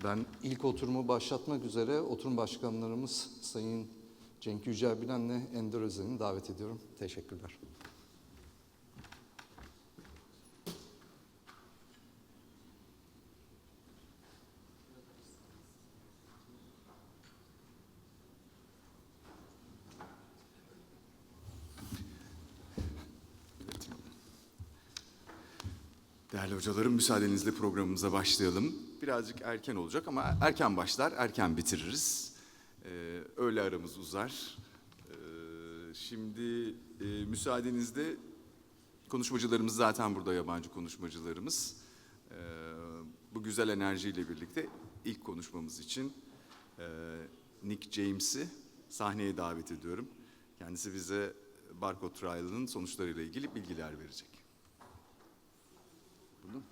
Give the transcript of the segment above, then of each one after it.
Ben ilk oturumu başlatmak üzere oturum başkanlarımız Sayın Cenk Yücelbilen'le Ender Özen'i davet ediyorum. Teşekkürler. Değerli hocalarım, müsaadenizle programımıza başlayalım. Birazcık erken olacak ama erken başlar, erken bitiririz. Öğle aramız uzar. Şimdi müsaadenizle konuşmacılarımız zaten burada, yabancı konuşmacılarımız. Bu güzel enerjiyle birlikte ilk konuşmamız için Nick James'i sahneye davet ediyorum. Kendisi bize Barcode Trial'ın sonuçlarıyla ilgili bilgiler verecek. Buyurun.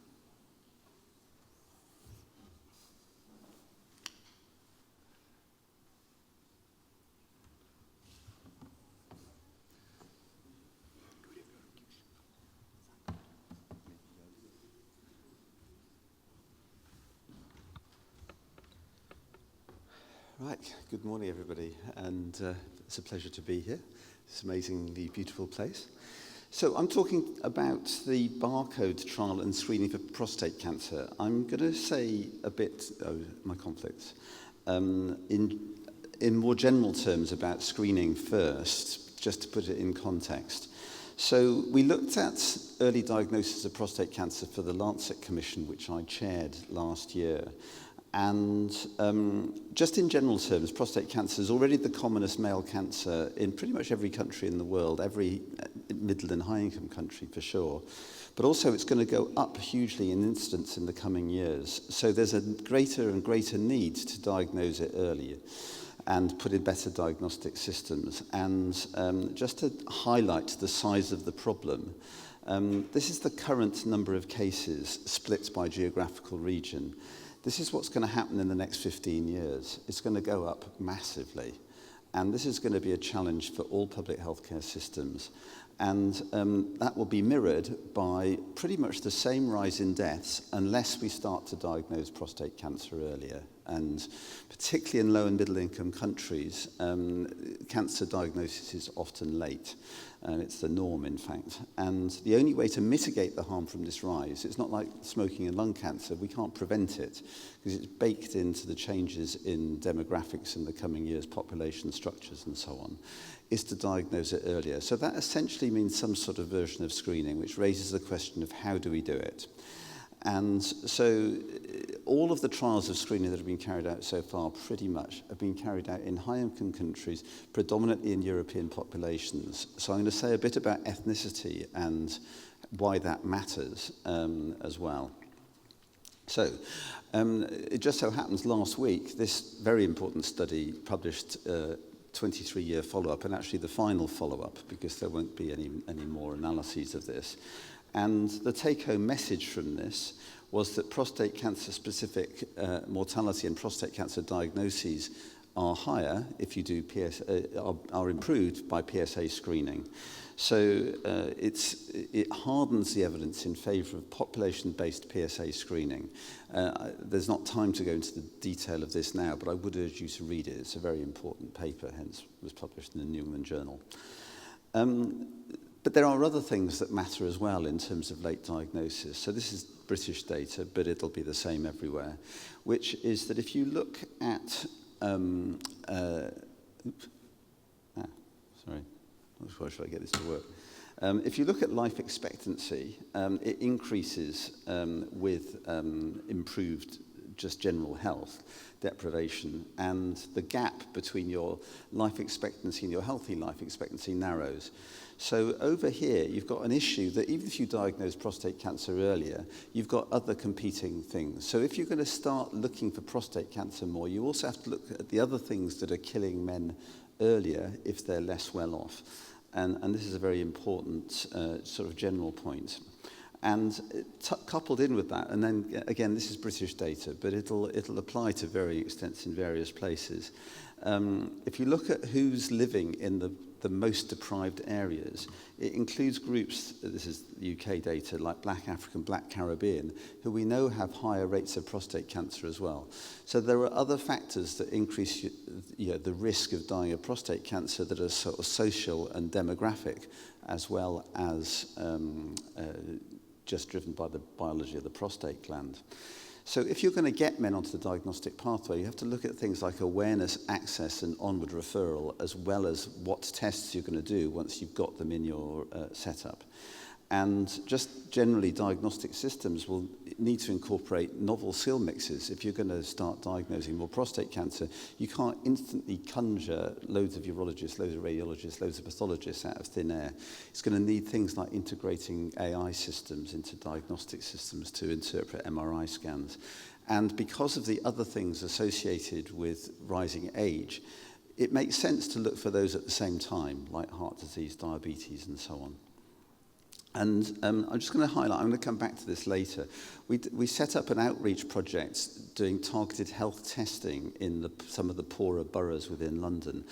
Right, good morning everybody, and it's a pleasure to be here. It's an amazingly beautiful place. So I'm talking about the Barcode trial and screening for prostate cancer. I'm going to say a bit, my conflicts, in more general terms about screening first, just to put it in context. So we looked at early diagnosis of prostate cancer for the Lancet Commission, which I chaired last year. And just in general terms, prostate cancer is already the commonest male cancer in pretty much every country in the world, every middle and high-income country for sure. But also it's going to go up hugely in incidence in the coming years. So there's a greater and greater need to diagnose it early and put in better diagnostic systems. And just to highlight the size of the problem, this is the current number of cases split by geographical region. This is what's going to happen in the next 15 years. It's going to go up massively. And this is going to be a challenge for all public healthcare systems. And that will be mirrored by pretty much the same rise in deaths unless we start to diagnose prostate cancer earlier. And particularly in low and middle income countries, cancer diagnosis is often late. It's the norm, in fact. And the only way to mitigate the harm from this rise, it's not like smoking and lung cancer. We can't prevent it because it's baked into the changes in demographics in the coming years, population structures and so on, is to diagnose it earlier. So that essentially means some sort of version of screening, which raises the question of how do we do it? And so all of the trials of screening that have been carried out so far pretty much have been carried out in high-income countries, predominantly in European populations. So I'm going to say a bit about ethnicity and why that matters as well. So it just so happens last week, this very important study published 23-year follow-up, and actually the final follow-up, because there won't be any more analyses of this. And the take-home message from this was that prostate cancer-specific mortality and prostate cancer diagnoses are higher if you do are improved by PSA screening. So it hardens the evidence in favour of population-based PSA screening. There's not time to go into the detail of this now, but I would urge you to read it. It's a very important paper, hence was published in the New England Journal. But there are other things that matter as well in terms of late diagnosis. So this is British data, but it'll be the same everywhere, which is that if you look at, how should I get this to work? If you look at life expectancy, it increases with improved just general health, deprivation, and the gap between your life expectancy and your healthy life expectancy narrows. So over here, you've got an issue that even if you diagnose prostate cancer earlier, you've got other competing things. So if you're going to start looking for prostate cancer more, you also have to look at the other things that are killing men earlier if they're less well off. And this is a very important sort of general point. And coupled in with that, and then again, this is British data, but it'll apply to varying extents in various places. If you look at who's living in the the most deprived areas. It includes groups, this is UK data, like Black African, Black Caribbean, who we know have higher rates of prostate cancer as well. So there are other factors that increase the risk of dying of prostate cancer that are sort of social and demographic, as well as just driven by the biology of the prostate gland. So if you're going to get men onto the diagnostic pathway, you have to look at things like awareness, access, and onward referral, as well as what tests you're going to do once you've got them in your setup. And just generally, diagnostic systems will need to incorporate novel skill mixes. If you're going to start diagnosing more prostate cancer, you can't instantly conjure loads of urologists, loads of radiologists, loads of pathologists out of thin air. It's going to need things like integrating AI systems into diagnostic systems to interpret MRI scans. And because of the other things associated with rising age, it makes sense to look for those at the same time, like heart disease, diabetes, and so on. And I'm just going to highlight, I'm going to come back to this later. We set up an outreach project doing targeted health testing in some of the poorer boroughs within London.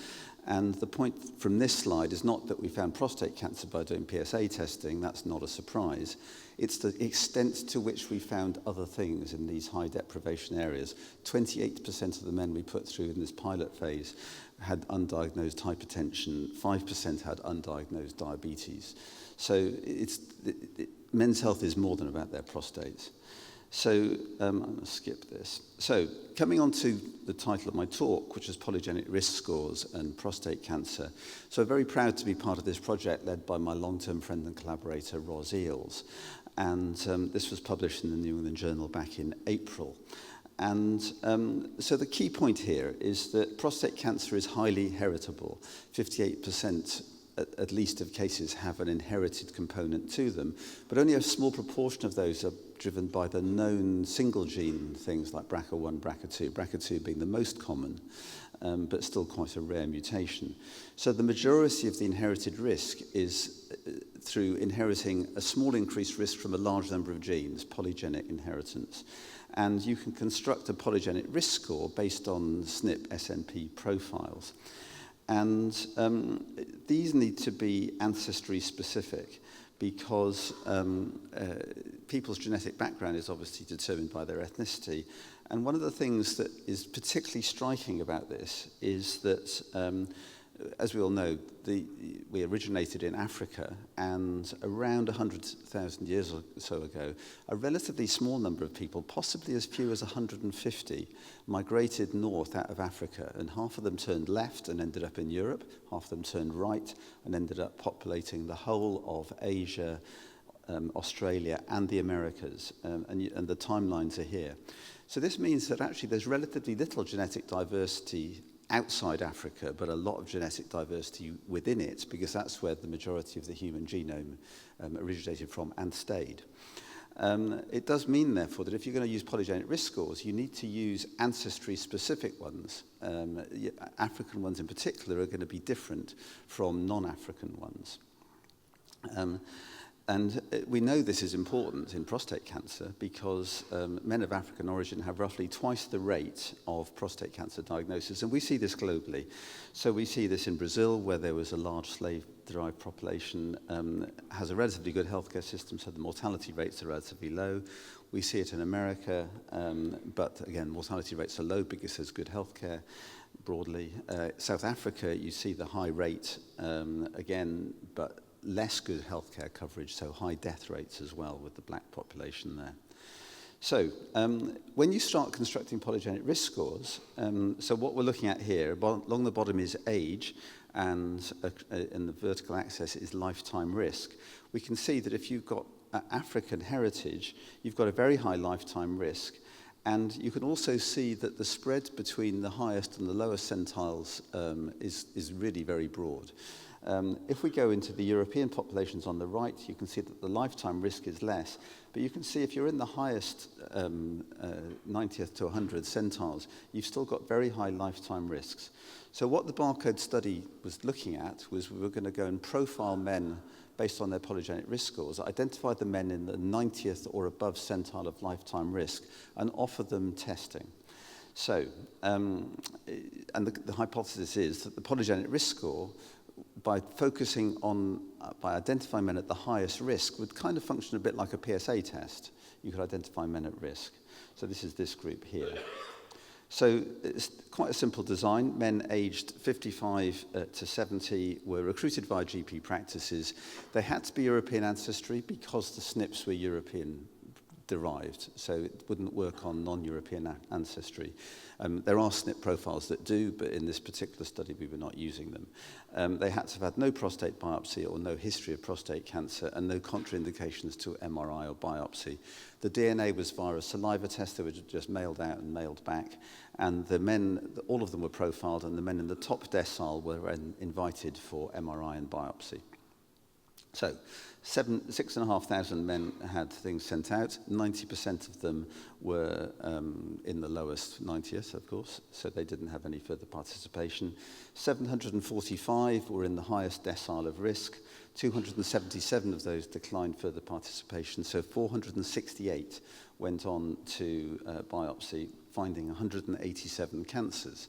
And the point from this slide is not that we found prostate cancer by doing PSA testing, that's not a surprise. It's the extent to which we found other things in these high deprivation areas. 28% of the men we put through in this pilot phase had undiagnosed hypertension, 5% had undiagnosed diabetes. So men's health is more than about their prostates. So I'm going to skip this. So coming on to the title of my talk, which is Polygenic Risk Scores and Prostate Cancer. So I'm very proud to be part of this project led by my long-term friend and collaborator, Ros Eales. And this was published in the New England Journal back in April. And so the key point here is that prostate cancer is highly heritable. 58% at least of cases have an inherited component to them, but only a small proportion of those are driven by the known single gene things like BRCA1, BRCA2, BRCA2 being the most common, but still quite a rare mutation. So the majority of the inherited risk is through inheriting a small increased risk from a large number of genes, polygenic inheritance. And you can construct a polygenic risk score based on SNP, SNP profiles. And these need to be ancestry specific because people's genetic background is obviously determined by their ethnicity. And one of the things that is particularly striking about this is that, as we all know, we originated in Africa, and around 100,000 years or so ago, a relatively small number of people, possibly as few as 150, migrated north out of Africa, and half of them turned left and ended up in Europe, half of them turned right and ended up populating the whole of Asia, Australia, and the Americas, and the timelines are here. So this means that actually there's relatively little genetic diversity outside Africa, but a lot of genetic diversity within it, because that's where the majority of the human genome originated from and stayed. It does mean, therefore, that if you're going to use polygenic risk scores, you need to use ancestry-specific ones. African ones in particular are going to be different from non-African ones. And we know this is important in prostate cancer because men of African origin have roughly twice the rate of prostate cancer diagnosis, and we see this globally. So we see this in Brazil, where there was a large slave-derived population, has a relatively good healthcare system, so the mortality rates are relatively low. We see it in America, but again, mortality rates are low because there's good healthcare broadly. South Africa, you see the high rate again, but less good healthcare coverage, so high death rates as well with the black population there. So when you start constructing polygenic risk scores, so what we're looking at here, along the bottom is age, and in the vertical axis is lifetime risk. We can see that if you've got African heritage, you've got a very high lifetime risk. And you can also see that the spread between the highest and the lowest centiles is really very broad. If we go into the European populations on the right, you can see that the lifetime risk is less. But you can see if you're in the highest 90th to 100 centiles, you've still got very high lifetime risks. So what the Barcode study was looking at was we were going to go and profile men based on their polygenic risk scores, identify the men in the 90th or above centile of lifetime risk, and offer them testing. So, and the hypothesis is that the polygenic risk score by focusing on, by identifying men at the highest risk, would kind of function a bit like a PSA test. You could identify men at risk. So this is this group here. So it's quite a simple design. Men aged 55 to 70 were recruited via GP practices. They had to be European ancestry because the SNPs were European derived, so it wouldn't work on non-European ancestry. There are SNP profiles that do, but in this particular study we were not using them. They had to have had no prostate biopsy or no history of prostate cancer and no contraindications to MRI or biopsy. The DNA was via a saliva test. They were just mailed out and mailed back. And the men, all of them were profiled, and the men in the top decile were invited for MRI and biopsy. So 6,500 men had things sent out. 90% of them were in the lowest 90th, of course, so they didn't have any further participation. 745 were in the highest decile of risk. 277 of those declined further participation, so 468 went on to biopsy, finding 187 cancers.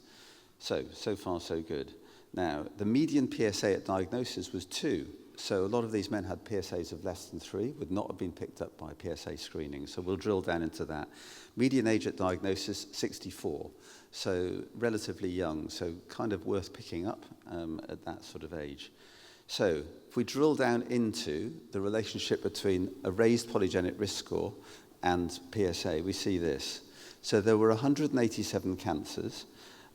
So far so good. Now, the median PSA at diagnosis was 2. So a lot of these men had PSAs of less than 3, would not have been picked up by PSA screening. So we'll drill down into that. Median age at diagnosis, 64. So relatively young, so kind of worth picking up at that sort of age. So if we drill down into the relationship between a raised polygenic risk score and PSA, we see this. So there were 187 cancers.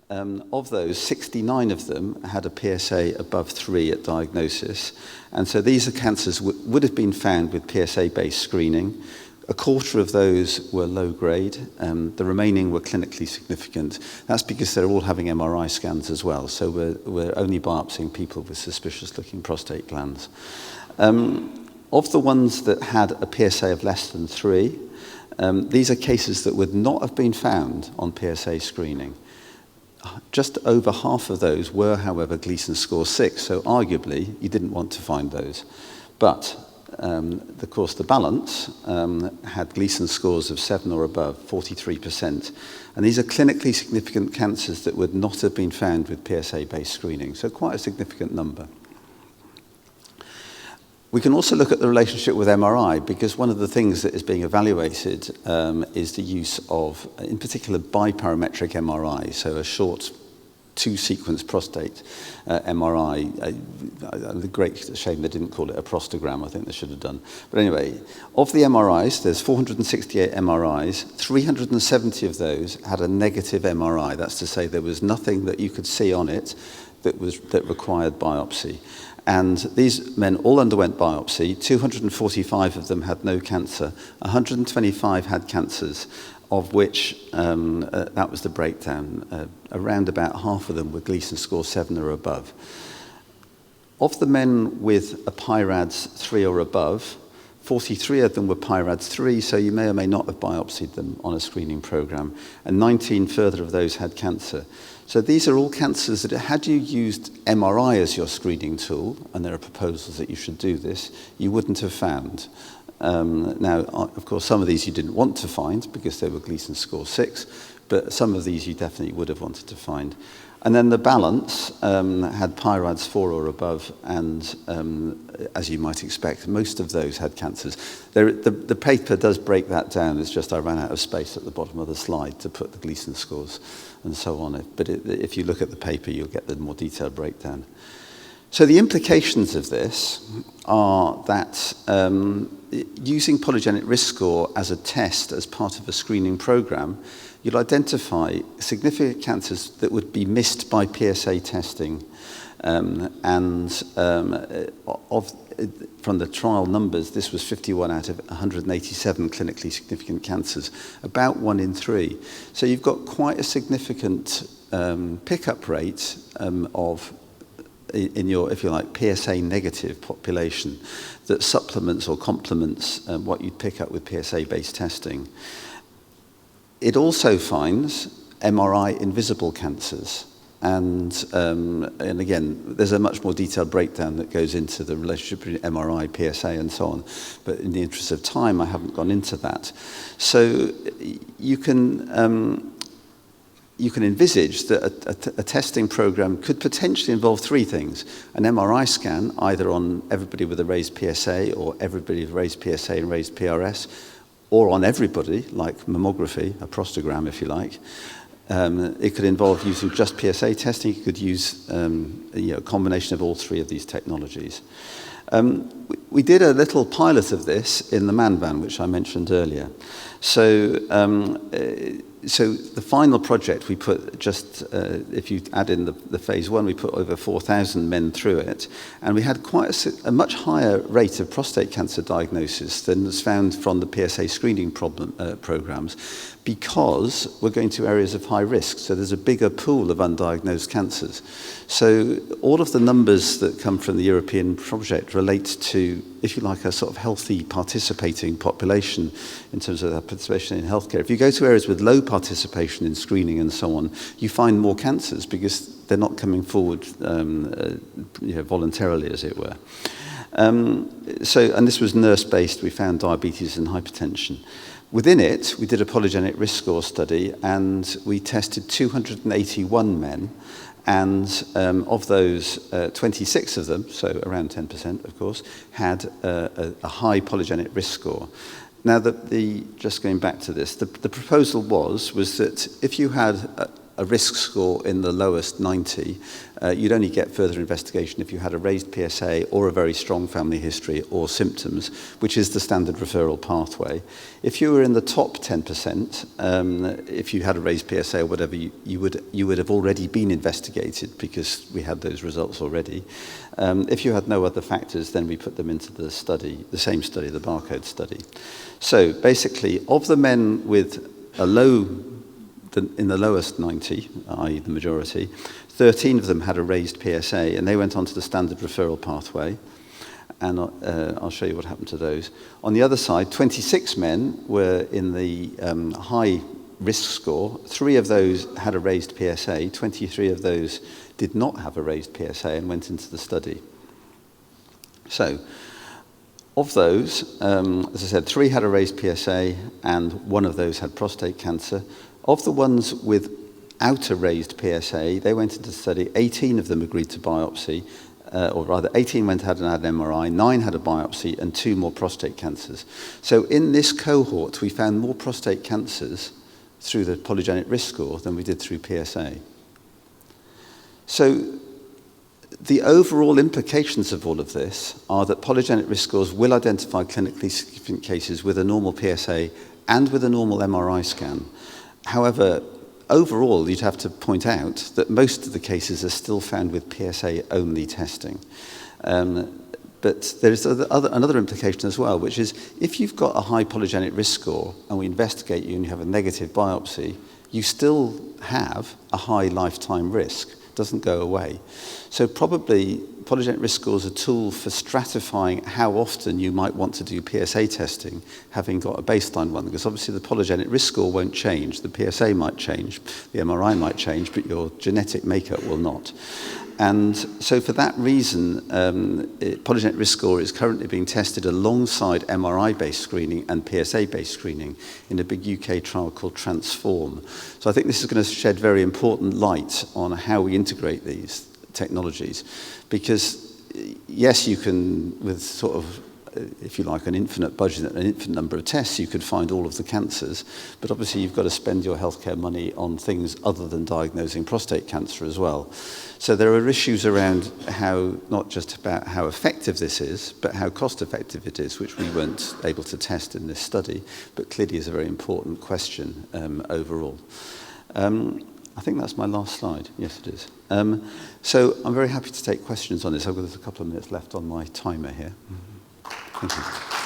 Of those, 69 of them had a PSA above 3 at diagnosis. And so these are cancers would have been found with PSA-based screening. A quarter of those were low grade. The remaining were clinically significant. That's because they're all having MRI scans as well. So we're only biopsying people with suspicious-looking prostate glands. Of the ones that had a PSA of less than 3, these are cases that would not have been found on PSA screening. Just over half of those were, however, Gleason score 6, so arguably you didn't want to find those. But, of course, the balance had Gleason scores of 7 or above, 43%. And these are clinically significant cancers that would not have been found with PSA-based screening, so quite a significant number. We can also look at the relationship with MRI, because one of the things that is being evaluated is the use of, in particular, biparametric MRI, so a short 2-sequence prostate MRI. The great shame they didn't call it a prostogram. I think they should have done. But anyway, of the MRIs, there's 468 MRIs. 370 of those had a negative MRI. That's to say there was nothing that you could see on it that required biopsy. And these men all underwent biopsy. 245 of them had no cancer. 125 had cancers, of which that was the breakdown. Around about half of them were Gleason score 7 or above. Of the men with a PIRADS 3 or above, 43 of them were PIRADS 3, so you may or may not have biopsied them on a screening program, and 19 further of those had cancer. So these are all cancers that, had you used MRI as your screening tool, and there are proposals that you should do this, you wouldn't have found. Now, of course, some of these you didn't want to find because they were Gleason score 6, but some of these you definitely would have wanted to find. And then the balance had PIRADS 4 or above, and as you might expect, most of those had cancers. The paper does break that down. It's just I ran out of space at the bottom of the slide to put the Gleason scores and so on. But if you look at the paper, you'll get the more detailed breakdown. So the implications of this are that using polygenic risk score as a test, as part of a screening program, you'll identify significant cancers that would be missed by PSA testing. From the trial numbers, this was 51 out of 187 clinically significant cancers, about 1 in 3. So you've got quite a significant pickup rate in your, if you like, PSA negative population that supplements or complements what you'd pick up with PSA-based testing. It also finds MRI invisible cancers. And again, there's a much more detailed breakdown that goes into the relationship between MRI, PSA, and so on. But in the interest of time, I haven't gone into that. So you can you can envisage that a testing program could potentially involve three things: an MRI scan, either on everybody with a raised PSA or everybody with raised PSA and raised PRS, or on everybody, like mammography, a prostagram if you like. It could involve using just PSA testing. You could use a combination of all three of these technologies. We did a little pilot of this in the Man Van, which I mentioned earlier. So the final project we put just, if you add in the phase one, we put over 4,000 men through it. And we had quite a much higher rate of prostate cancer diagnosis than was found from the PSA screening programs, because we're going to areas of high risk. So there's a bigger pool of undiagnosed cancers. So all of the numbers that come from the European project relate to, if you like, a sort of healthy participating population in terms of their participation in healthcare. If you go to areas with low participation in screening and so on, you find more cancers because they're not coming forward voluntarily, as it were. And this was nurse-based. We found diabetes and hypertension. Within it, we did a polygenic risk score study, and we tested 281 men. And of those, 26 of them, so around 10%, of course, had a high polygenic risk score. Now, just going back to this, the proposal was that if you had a risk score in the lowest 90, you'd only get further investigation if you had a raised PSA or a very strong family history or symptoms, which is the standard referral pathway. If you were in the top 10%, if you had a raised PSA or whatever, you would have already been investigated because we had those results already. If you had no other factors, then we put them into the study, the same study, the barcode study. So basically, of the men with a low, in the lowest 90, i.e. the majority, 13 of them had a raised PSA, and they went on to the standard referral pathway. And I'll show you what happened to those. On the other side, 26 men were in the high risk score. 3 of those had a raised PSA. 23 of those did not have a raised PSA and went into the study. So, of those, as I said, 3 had a raised PSA, and 1 of those had prostate cancer. Of the ones without a raised PSA, they went into the study. 18 of them agreed to biopsy, or rather 18 went ahead and had an MRI, 9 had a biopsy, and 2 more prostate cancers. So in this cohort, we found more prostate cancers through the polygenic risk score than we did through PSA. So the overall implications of all of this are that polygenic risk scores will identify clinically significant cases with a normal PSA and with a normal MRI scan. Other overall, you'd have to point out that most of the cases are still found with PSA-only testing. But there's another implication as well, which is if you've got a high polygenic risk score and we investigate you and you have a negative biopsy, you still have a high lifetime risk. It doesn't go away. So probably polygenic risk score is a tool for stratifying how often you might want to do PSA testing, having got a baseline one, because obviously the polygenic risk score won't change. The PSA might change, the MRI might change, but your genetic makeup will not. And so for that reason, polygenic risk score is currently being tested alongside MRI-based screening and PSA-based screening in a big UK trial called Transform. So I think this is going to shed very important light on how we integrate these technologies. Because, yes, you can, with sort of, if you like, an infinite budget and an infinite number of tests, you could find all of the cancers. But obviously, you've got to spend your healthcare money on things other than diagnosing prostate cancer as well. So there are issues around how, not just about how effective this is, but how cost-effective it is, which we weren't able to test in this study, but clearly is a very important question overall. I think that's my last slide. Yes, it is. So I'm very happy to take questions on this. I've got a couple of minutes left on my timer here. Thank you.